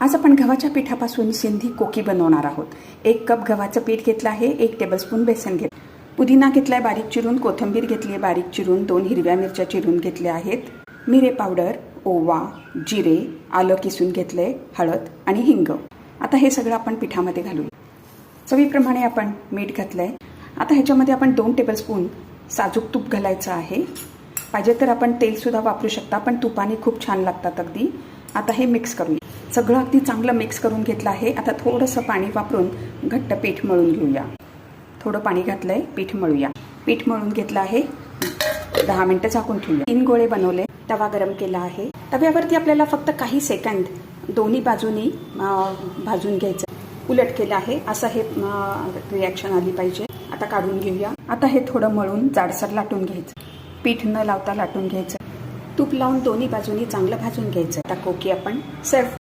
आज आपण गव्हाच्या पिठापासून सिंधी कोकी बनवणार आहोत। 1 कप गव्हाचं पीठ घेतलं आहे, 1 टेबलस्पून बेसन घेतलं, पुदिना घेतलाय बारीक चिरून, कोथिंबीर घेतली आहे बारीक चिरून, 2 हिरव्या मिरच्या चिरून घेतल्या आहेत, मिरे पावडर, ओवा, जिरे, आलं किसून घेतलंय, हळद आणि हिंग। आता हे सगळं आपण पिठामध्ये घालूया। चवीप्रमाणे आपण मीठ घातलंय। आता ह्याच्यामध्ये आपण 2 टेबलस्पून साजूक तूप घालायचं आहे। पाहिजे तर आपण तेल सुद्धा वापरू शकता, पण तुपाने खूप छान लागतात अगदी। आता हे मिक्स करूया। सगळं अगदी चांगलं मिक्स करून घेतलं आहे। आता थोडंसं पाणी वापरून घट्ट पीठ मळून घेऊया। थोडं पाणी घातलंय, पीठ मळूया। पीठ मळून घेतलं आहे, 10 मिनिटं झाकून ठेवूया। 3 गोळे बनवले, तवा गरम केला आहे। तव्यावरती आपल्याला फक्त काही सेकंद दोन्ही बाजूनी भाजून घ्यायचं। उलट केलं आहे, असं हे रिॲक्शन आली पाहिजे। आता काढून घेऊया। आता हे थोडं मळून जाडसर लाटून घ्यायचं, पीठ न लावता लाटून घ्यायचं। तूप लावून दोन्ही बाजूनी चांगलं भाजून घ्यायचं। आता कोकी आपण सर्व